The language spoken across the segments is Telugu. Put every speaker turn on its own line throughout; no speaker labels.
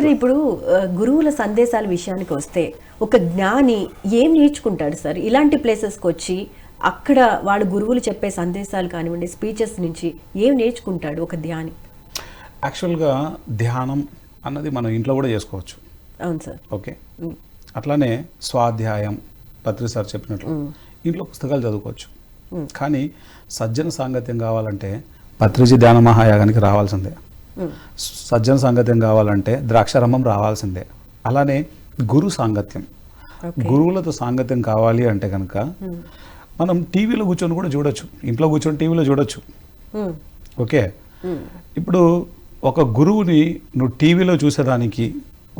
ఇప్పుడు గురువుల సందేశాల విషయానికి వస్తే ఒక జ్ఞాని ఏం నేర్చుకుంటాడు సార్ ఇలాంటి ప్లేసెస్కి వచ్చి అక్కడ వాళ్ళ గురువులు చెప్పే సందేశాలు కానివ్వండి స్పీచెస్ నుంచి ఏం నేర్చుకుంటాడు ఒక ధ్యాని?
యాక్చువల్గా ధ్యానం అన్నది మనం ఇంట్లో కూడా చేసుకోవచ్చు.
అవును సార్.
ఓకే, అట్లానే స్వాధ్యాయం పత్రి సార్ చెప్పినట్లు ఇంట్లో పుస్తకాలు చదువుకోవచ్చు. కానీ సజ్జన సాంగత్యం కావాలంటే పత్రిజీ ధ్యాన మహాయాగానికి రావాల్సిందే. సజ్జన సాంగత్యం కావాలంటే ద్రాక్షారామం రావాల్సిందే. అలానే గురు సాంగత్యం, గురువులతో సాంగత్యం కావాలి అంటే కనుక మనం టీవీలో కూర్చొని కూడా చూడొచ్చు, ఇంట్లో కూర్చొని టీవీలో చూడొచ్చు. ఓకే, ఇప్పుడు ఒక గురువుని నువ్వు టీవీలో చూసేదానికి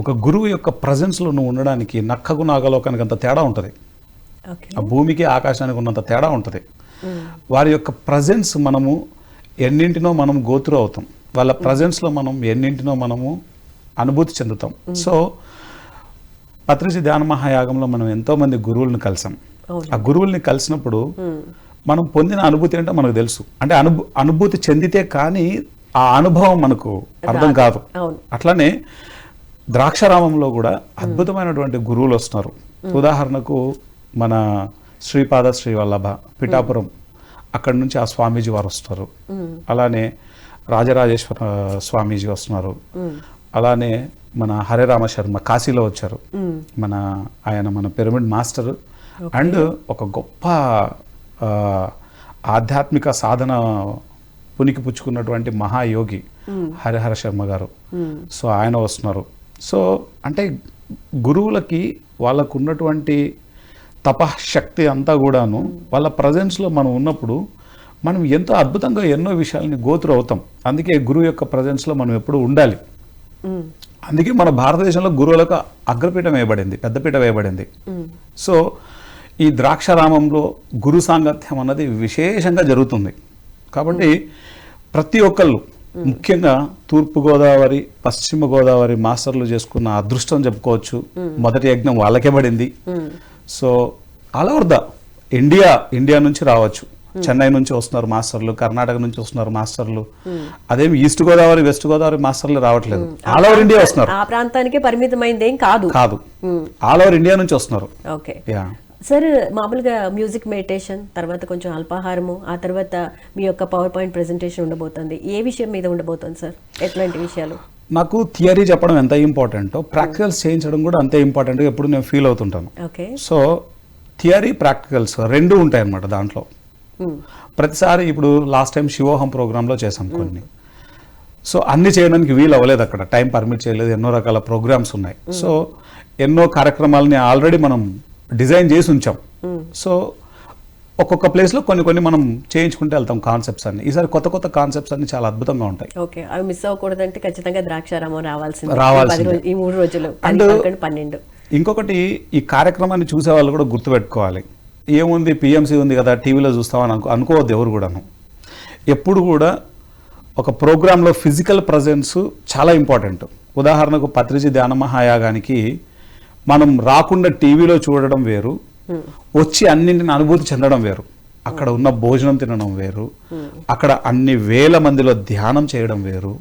ఒక గురువు యొక్క ప్రజెన్స్లో నువ్వు ఉండడానికి నక్కకు నాగలోకానికి అంత తేడా ఉంటుంది. ఆ భూమికి ఆకాశానికి ఉన్నంత తేడా ఉంటుంది. వారి యొక్క ప్రజెన్స్ మనము ఎన్నింటినో మనం గోత్రు అవుతాం, వాళ్ళ ప్రజెన్స్లో మనం ఎన్నింటినో మనము అనుభూతి చెందుతాం. సో పత్రిజీ ధ్యాన మహాయాగంలో మనం ఎంతోమంది గురువులను కలిసాం. ఆ గురువుల్ని కలిసినప్పుడు మనం పొందిన అనుభూతి అంటే మనకు తెలుసు. అంటే అనుభూతి చెందితే కానీ ఆ అనుభవం మనకు అర్థం కాదు. అట్లానే ద్రాక్షారామంలో కూడా అద్భుతమైనటువంటి గురువులు వస్తున్నారు. ఉదాహరణకు మన శ్రీపాద శ్రీవల్లభ పిఠాపురం, అక్కడి నుంచి ఆ స్వామీజీ వారు వస్తారు. అలానే రాజరాజేశ్వర స్వామీజీ వస్తున్నారు. అలానే మన హరేరామ శర్మ కాశీలో వచ్చారు. ఆయన మన పిరమిడ్ మాస్టర్ అండ్ ఒక గొప్ప ఆధ్యాత్మిక సాధన పునికి పుచ్చుకున్నటువంటి మహాయోగి హరిహర శర్మ గారు. సో ఆయన వస్తున్నారు. సో అంటే గురువులకి వాళ్ళకు ఉన్నటువంటి తపశక్తి అంతా కూడాను వాళ్ళ ప్రజెన్స్లో మనం ఉన్నప్పుడు మనం ఎంతో అద్భుతంగా ఎన్నో విషయాలని గోత్రు అవుతాం. అందుకే గురువు యొక్క ప్రజెన్స్లో మనం ఎప్పుడు ఉండాలి. అందుకే మన భారతదేశంలో గురువులకు అగ్రపీఠం వేయబడింది, పెద్దపీఠం వేయబడింది. సో ఈ ద్రాక్షారామంలో గురు సాంగత్యం అన్నది విశేషంగా జరుగుతుంది. కాబట్టి ప్రతి ఒక్కళ్ళు ముఖ్యంగా తూర్పుగోదావరి పశ్చిమ గోదావరి మాస్టర్లు చేసుకున్న అదృష్టం చెప్పుకోవచ్చు. మొదటి యజ్ఞం వాళ్ళకే పడింది. So all over the India నుంచి రావచ్చు. చెన్నై నుంచి వస్తున్నారు మాస్టర్లు, కర్ణాటక నుంచి వస్తున్నారు మాస్టర్లు. అదేమి ఈస్ట్ గోదావరి వెస్ట్ గోదావరి మాస్టర్లు రావట్లేదు, ఆల్ ఓవర్ ఇండియా వస్తున్నారు.
ఆ ప్రాంతానికే పరిమితమైంది ఏం కాదు,
ఆల్ ఓవర్ ఇండియా నుంచి వస్తున్నారు.
ఓకే సార్, మామూలుగా మ్యూజిక్ మెడిటేషన్ తర్వాత కొంచెం అల్పాహారము, ఆ తర్వాత మీ యొక్క పవర్ పాయింట్ ప్రెజెంటేషన్ ఉండబోతుంది. ఏ విషయం మీద ఉండబోతుంది సార్? ఎట్లాంటి విషయాలు?
నాకు థియరీ చెప్పడం ఎంత ఇంపార్టెంటో ప్రాక్టికల్స్ చేయించడం కూడా అంతే ఇంపార్టెంట్గా ఎప్పుడు నేను ఫీల్ అవుతుంటాను.
ఓకే,
సో థియరీ ప్రాక్టికల్స్ రెండు ఉంటాయి అన్నమాట దాంట్లో. ప్రతిసారి ఇప్పుడు లాస్ట్ టైం శివోహం ప్రోగ్రాంలో చేసాం కొన్ని. సో అన్ని చేయడానికి వీలు అవ్వలేదు, అక్కడ టైం పర్మిట్ చేయలేదు, ఎన్నో రకాల ప్రోగ్రామ్స్ ఉన్నాయి. సో ఎన్నో కార్యక్రమాలని ఆల్రెడీ మనం డిజైన్ చేసి ఉంచాం. సో ఒక్కొక్క ప్లేస్లో కొన్ని మనం చేయించుకుంటే వెళ్తాం కాన్సెప్ట్స్ అన్ని. ఈసారి కొత్త కాన్సెప్ట్స్ అన్ని చాలా అద్భుతంగా ఉంటాయి.
ఓకే, అవి మిస్ అవ్వకూడదంటే ఖచ్చితంగా ద్రాక్షారామం రావాల్సింది ఈ 3 రోజులు 12.
ఇంకొకటి, ఈ కార్యక్రమాన్ని చూసే వాళ్ళు కూడా గుర్తుపెట్టుకోవాలి. ఏముంది పిఎంసీ ఉంది కదా టీవీలో చూస్తామని అనుకోవద్దు ఎవరు కూడాను. ఎప్పుడు కూడా ఒక ప్రోగ్రాంలో ఫిజికల్ ప్రజెన్స్ చాలా ఇంపార్టెంట్. ఉదాహరణకు పత్రిజీ ధ్యాన మహాయాగానికి మనం రాకుండా టీవీలో చూడడం వేరు, వచ్చి అన్నింటిని అనుభూతి చెందడం వేరు. అక్కడ ఉన్న భోజనం తినడం వేరు, అక్కడ అన్ని వేల మందిలో ధ్యానం చేయడం వేరు,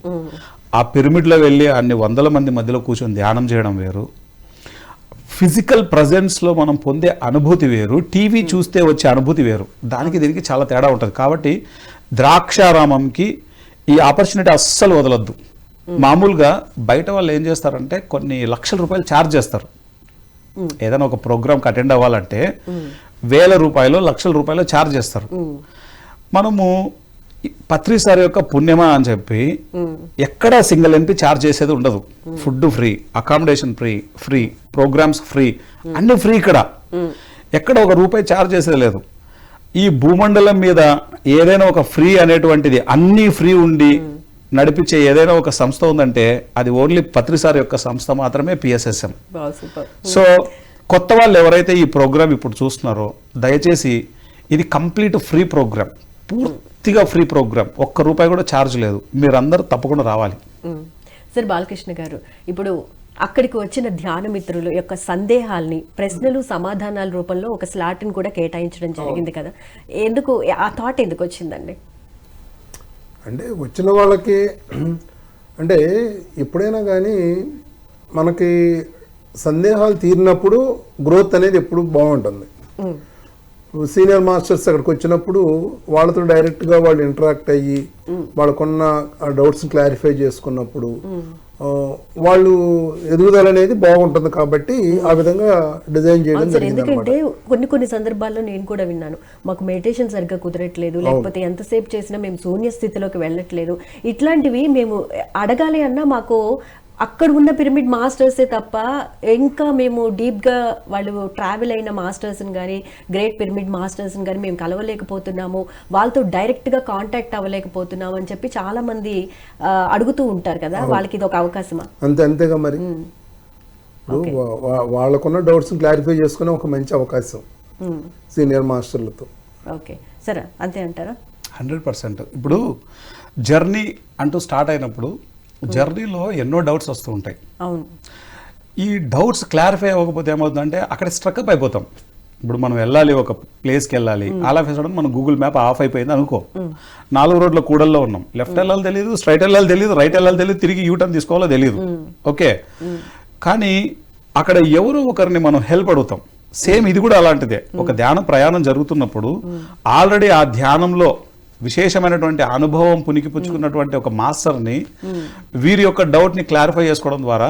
ఆ పిరమిడ్లో వెళ్ళి అన్ని వందల మంది మధ్యలో కూర్చొని ధ్యానం చేయడం వేరు. ఫిజికల్ ప్రజెన్స్లో మనం పొందే అనుభూతి వేరు, టీవీ చూస్తే వచ్చే అనుభూతి వేరు. దీనికి చాలా తేడా ఉంటుంది. కాబట్టి ద్రాక్షారామంకి ఈ ఆపర్చునిటీ అస్సలు వదలొద్దు. మామూలుగా బయట వాళ్ళు ఏం చేస్తారంటే కొన్ని లక్షల రూపాయలు ఛార్జ్ చేస్తారు. ఏదైనా ఒక ప్రోగ్రామ్కి అటెండ్ అవ్వాలంటే వేల రూపాయలు లక్షల రూపాయలు ఛార్జ్ చేస్తారు. మనము పత్రి సార్ యొక్క పుణ్యమా అని చెప్పి ఎక్కడ సింగిల్ ఎంపీ ఛార్జ్ చేసేది ఉండదు. Food free, accommodation free, programmes free, అన్ని ఫ్రీ. ఇక్కడ ఎక్కడ ఒక రూపాయి ఛార్జ్ చేసేది లేదు. ఈ భూమండలం మీద ఏదైనా ఒక ఫ్రీ అనేటువంటిది అన్నీ ఫ్రీ ఉండి నడిపించే ఏదైనా ఒక సంస్థ ఉందంటే అది ఓన్లీ పత్రి సార్ యొక్క సంస్థ మాత్రమే, పిఎస్ఎస్ఎం. సో కొత్త వాళ్ళు ఎవరైతే ఈ ప్రోగ్రామ్ ఇప్పుడు చూస్తున్నారో దయచేసి ఇది కంప్లీట్ ఫ్రీ ప్రోగ్రామ్, పూర్తిగా ఫ్రీ ప్రోగ్రామ్, ఒక్క రూపాయి కూడా ఛార్జ్ లేదు. మీరందరూ తప్పకుండా రావాలి.
సార్ బాలకృష్ణ గారు, ఇప్పుడు అక్కడికి వచ్చిన ధ్యాన మిత్రుల యొక్క సందేహాల్ని ప్రశ్నలు సమాధానాల రూపంలో ఒక స్లాట్ని కూడా కేటాయించడం జరిగింది కదా, ఎందుకు ఆ థాట్ ఎందుకు వచ్చిందండి?
అంటే వచ్చిన వాళ్ళకి అంటే ఎప్పుడైనా కానీ మనకి సందేహాలు తీరినప్పుడు గ్రోత్ అనేది ఎప్పుడు బాగుంటుంది. సీనియర్ మాస్టర్స్ అక్కడికి వచ్చినప్పుడు వాళ్ళతో డైరెక్ట్గా వాళ్ళు ఇంటరాక్ట్ అయ్యి వాళ్ళకున్న డౌట్స్ క్లారిఫై చేసుకున్నప్పుడు వాళ్ళు ఎదుగుదల అనేది బాగుంటుంది. కాబట్టి ఆ విధంగా డిజైన్ చేయడం జరిగింది.
ఎందుకంటే కొన్ని సందర్భాల్లో నేను కూడా విన్నాను, మాకు మెడిటేషన్ సరిగ్గా కుదరట్లేదు, లేకపోతే ఎంతసేపు చేసినా మేము శూన్య స్థితిలోకి వెళ్ళట్లేదు, ఇట్లాంటివి మేము అడగాలి అన్నా మాకు అక్కడ ఉన్న పిరమిడ్ మాస్టర్సే తప్ప ఇంకా మేము డీప్గా వాళ్ళు ట్రావెల్ అయిన మాస్టర్స్ని కానీ గ్రేట్ పిరమిడ్ మాస్టర్స్ని కానీ మేము కలవలేకపోతున్నాము, వాళ్ళతో డైరెక్ట్గా కాంటాక్ట్ అవ్వలేకపోతున్నాము అని చెప్పి చాలామంది అడుగుతూ ఉంటారు కదా, వాళ్ళకి ఇది ఒక అవకాశమా?
అంతేగా మరి. వాళ్ళకున్న డౌట్స్ క్లారిఫై చేసుకునే ఒక మంచి అవకాశం సీనియర్ మాస్టర్లతో.
ఓకే సరే, అంతే అంటారా?
100%. ఇప్పుడు జర్నీ అంటూ స్టార్ట్ అయినప్పుడు జర్నీలో ఎన్నో డౌట్స్ వస్తూ ఉంటాయి.
అవును.
ఈ డౌట్స్ క్లారిఫై అవ్వకపోతే ఏమవుతుందంటే అక్కడ స్ట్రక్అప్ అయిపోతాం. ఇప్పుడు మనం వెళ్ళాలి, ఒక ప్లేస్కి వెళ్ళాలి, అలా ఫేసడం మన గూగుల్ మ్యాప్ ఆఫ్ అయిపోయింది అనుకో, 4 రోడ్ల కూడల్లో ఉన్నాం, లెఫ్ట్ వెళ్ళాలి తెలియదు, స్ట్రైట్ వెళ్ళాలి తెలియదు, రైట్ వెళ్ళాలి తెలియదు, తిరిగి యూటర్న్ తీసుకోవాలో తెలియదు. ఓకే, కానీ అక్కడ ఎవరో ఒకరిని మనం హెల్ప్ అడుగుతాం. సేమ్ ఇది కూడా అలాంటిదే. ఒక ధ్యాన ప్రయాణం జరుగుతున్నప్పుడు ఆల్రెడీ ఆ ధ్యానంలో విశేషమైనటువంటి అనుభవం పుణికిపుచ్చుకున్నటువంటి ఒక మాస్టర్ని వీరి యొక్క డౌట్ ని క్లారిఫై చేసుకోవడం ద్వారా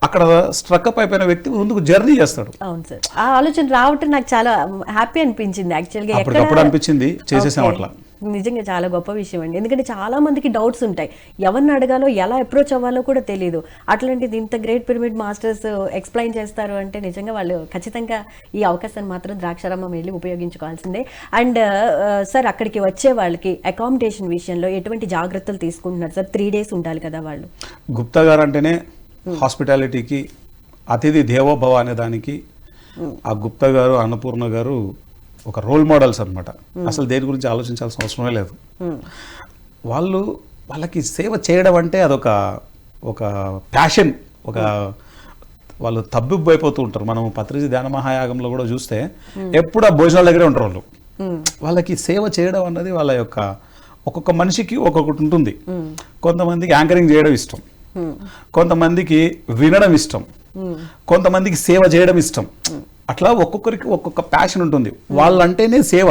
అక్కడ స్ట్రక్అప్ అయిపోయిన వ్యక్తి ముందుకు జర్నీ చేస్తాడు.
అవును సార్, ఆ ఆలోచన రావటం నాకు చాలా హ్యాపీ అనిపించింది. యాక్చువల్గా
అప్పటికప్పుడు అనిపించింది, చేసేసాం అట్లా.
నిజంగా చాలా గొప్ప విషయం అండి. ఎందుకంటే చాలా మందికి డౌట్స్ ఉంటాయి, ఎవరిని అడగాలో ఎలా అప్రోచ్ అవ్వాలో కూడా తెలియదు. అట్లాంటిది ఇంత గ్రేట్ పిరమిడ్ మాస్టర్స్ ఎక్స్ప్లెయిన్ చేస్తారు అంటే నిజంగా వాళ్ళు ఖచ్చితంగా ఈ అవకాశాన్ని మాత్రం ద్రాక్షారామం వెళ్ళి ఉపయోగించుకోవాల్సిందే. అండ్ సార్, అక్కడికి వచ్చే వాళ్ళకి అకామిడేషన్ విషయంలో ఎటువంటి జాగ్రత్తలు తీసుకుంటున్నారు సార్? 3 days ఉండాలి కదా వాళ్ళు.
గుప్తా గారు అంటేనే హాస్పిటాలిటీకి అతిథి దేవోభవ అనే దానికి ఆ గుప్తా గారు, అన్నపూర్ణ గారు ఒక రోల్ మోడల్స్ అనమాట. అసలు దేని గురించి ఆలోచించాల్సిన అవసరమే లేదు. వాళ్ళకి సేవ చేయడం అంటే అదొక ప్యాషన్, వాళ్ళు తబ్బిబ్బు అయిపోతూ ఉంటారు. మనం పత్రిజీ ధ్యాన మహాయాగంలో కూడా చూస్తే ఎప్పుడు ఆ భోజనాల దగ్గరే ఉంటారు వాళ్ళు. వాళ్ళకి సేవ చేయడం అన్నది వాళ్ళ యొక్క ఒక్కొక్క మనిషికి ఒక్కొక్కటి ఉంటుంది. కొంతమందికి యాంకరింగ్ చేయడం ఇష్టం, కొంతమందికి వినడం ఇష్టం, కొంతమందికి సేవ చేయడం ఇష్టం. అట్లా ఒక్కొక్కరికి ఒక్కొక్క ప్యాషన్ ఉంటుంది. వాళ్ళంటేనే సేవ.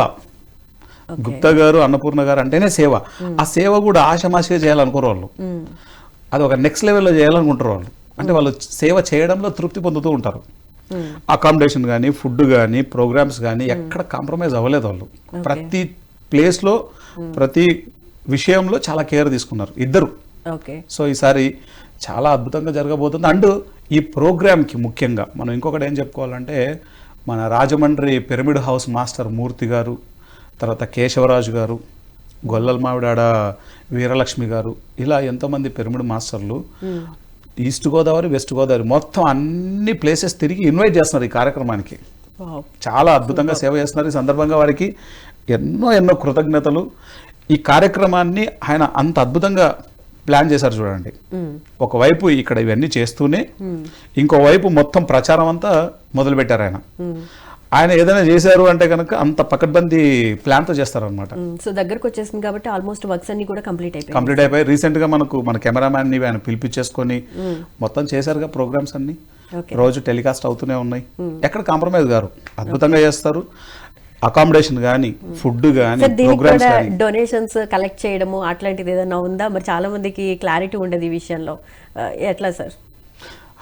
గుప్తా గారు, అన్నపూర్ణ గారు అంటేనే సేవ. ఆ సేవ కూడా ఆషమాషిగా చేయాలనుకోరు వాళ్ళు, అది ఒక నెక్స్ట్ లెవెల్లో చేయాలనుకుంటారు వాళ్ళు. అంటే వాళ్ళు సేవ చేయడంలో తృప్తి పొందుతూ ఉంటారు. అకామిడేషన్ కానీ, ఫుడ్ కానీ, ప్రోగ్రామ్స్ కానీ ఎక్కడ కాంప్రమైజ్ అవ్వలేదు వాళ్ళు. ప్రతి ప్లేస్లో, ప్రతి విషయంలో చాలా కేర్ తీసుకున్నారు ఇద్దరు. సో ఈసారి చాలా అద్భుతంగా జరగబోతుంది. అండ్ ఈ ప్రోగ్రామ్కి ముఖ్యంగా మనం ఇంకొకటి ఏం చెప్పుకోవాలంటే, మన రాజమండ్రి పిరమిడ్ హౌస్ మాస్టర్ మూర్తి గారు, తర్వాత కేశవరాజు గారు, గొల్లల మావిడాడ వీరలక్ష్మి గారు, ఇలా ఎంతోమంది పిరమిడ్ మాస్టర్లు ఈస్ట్ గోదావరి, వెస్ట్ గోదావరి మొత్తం అన్ని ప్లేసెస్ తిరిగి ఇన్వైట్ చేస్తున్నారు ఈ కార్యక్రమానికి. చాలా అద్భుతంగా సేవ చేస్తున్నారు. ఈ సందర్భంగా వారికి ఎన్నో కృతజ్ఞతలు. ఈ కార్యక్రమాన్ని ఆయన అంత అద్భుతంగా ప్లాన్ చేశారు చూడండి. ఒకవైపు ఇక్కడ ఇవన్నీ చేస్తూనే ఇంకోవైపు మొత్తం ప్రచారం అంతా మొదలు పెట్టారు ఆయన ఏదైనా చేశారు అంటే కనుక అంత పకడ్బందీ ప్లాన్ తో చేస్తారనమాట.
సో దగ్గరకు వచ్చేసింది కాబట్టి ఆల్మోస్ట్ వర్క్స్ అన్ని కూడా కంప్లీట్
అయిపోయి రీసెంట్ గా మన కెమెరామ్యాన్ ని ఆయన పిలిపించేసుకొని మొత్తం చేశారుగా. ప్రోగ్రామ్స్ అన్ని రోజు టెలికాస్ట్ అవుతూనే ఉన్నాయి. ఎక్కడ కాంప్రమైజ్ గారు అద్భుతంగా చేస్తారు. అకామిడేషన్ కానీ, ఫుడ్ కానీ, ప్రోగ్రామ్స్ కానీ,
డొనేషన్స్ కలెక్ట్ చేయడము అట్లాంటిది ఏదైనా ఉందా? మరి చాలా మందికి క్లారిటీ ఉండదు ఈ విషయంలో, ఎట్లా సార్?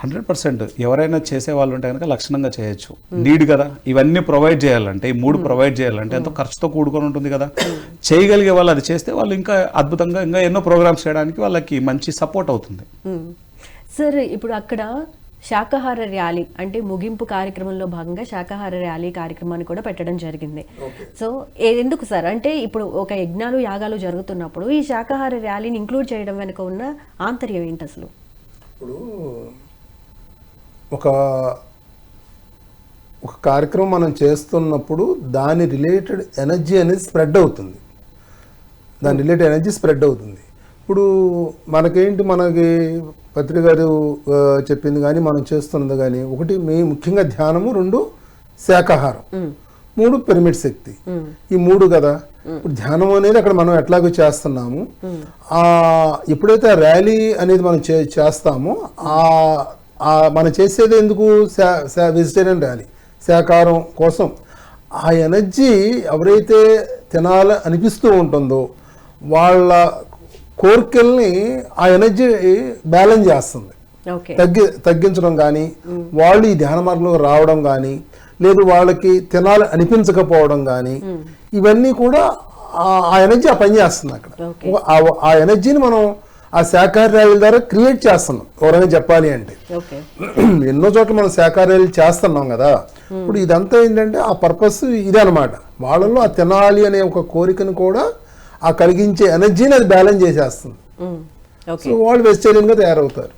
100% ఎవరైనా చేసే వాళ్ళు ఉంటే కనుక లక్షణంగా చేయొచ్చు. నీడ్ కదా ఇవన్నీ ప్రొవైడ్ చేయాలంటే, ఈ 3 ప్రొవైడ్ చేయాలంటే ఎంతో ఖర్చుతో కూడుకొని ఉంటుంది కదా. చేయగలిగే వాళ్ళు అది చేస్తే వాళ్ళు ఇంకా అద్భుతంగా ఇంకా ఎన్నో ప్రోగ్రామ్స్ చేయడానికి వాళ్ళకి మంచి సపోర్ట్ అవుతుంది.
సార్, ఇప్పుడు అక్కడ శాకాహార ర్యాలీ అంటే ముగింపు కార్యక్రమంలో భాగంగా శాకాహార ర్యాలీ కార్యక్రమాన్ని కూడా పెట్టడం జరిగింది. సో ఎందుకు సార్ అంటే ఇప్పుడు ఒక యజ్ఞాలు యాగాలు జరుగుతున్నప్పుడు ఈ శాకాహార ర్యాలీని ఇంక్లూడ్ చేయడం వెనుక ఉన్న ఆంతర్యం ఏంటి అసలు?
ఇప్పుడు ఒక కార్యక్రమం మనం చేస్తున్నప్పుడు దాని రిలేటెడ్ ఎనర్జీ అనేది స్ప్రెడ్ అవుతుంది. ఇప్పుడు మనకి పత్రిక గారు చెప్పింది కానీ మనం చేస్తున్నది కానీ, ఒకటి ముఖ్యంగా ధ్యానము, 2 శాకాహారం, 3 పిరమిడ్ శక్తి. ఈ 3 కదా. ఇప్పుడు ధ్యానం అనేది అక్కడ మనం ఎట్లాగో చేస్తున్నాము. ఎప్పుడైతే ర్యాలీ అనేది మనం చేస్తామో మనం చేసేది ఎందుకు వెజిటేరియన్ ర్యాలీ శాకాహారం కోసం. ఆ ఎనర్జీ ఎవరైతే తినాలి అనిపిస్తూ ఉంటుందో వాళ్ళ కోరికల్ని ఆ ఎనర్జీ బ్యాలెన్స్ చేస్తుంది.
ఓకే.
తగ్గించడం కానీ, వాళ్ళు ఈ ధ్యాన మార్గంలో రావడం కానీ, లేదు వాళ్ళకి తినాలి అనిపించకపోవడం కానీ, ఇవన్నీ కూడా ఆ ఎనర్జీ ఆ పని చేస్తుంది అక్కడ. ఆ ఎనర్జీని మనం ఆ శాకాహార ర్యాలీల ద్వారా క్రియేట్ చేస్తున్నాం. ఎవరైనా చెప్పాలి అంటే ఎన్నో చోట్ల మనం శాకాహార ర్యాలీలు చేస్తున్నాం కదా. ఇప్పుడు ఇదంతా ఏంటంటే ఆ పర్పస్ ఇదే అనమాట. వాళ్ళలో ఆ తినాలి అనే ఒక కోరికను కూడా ఆ కలిగించే ఎనర్జీని అది బ్యాలెన్స్ చేసేస్తుంది. సో వాళ్ళు వెజిటేరియన్గా తయారవుతారు.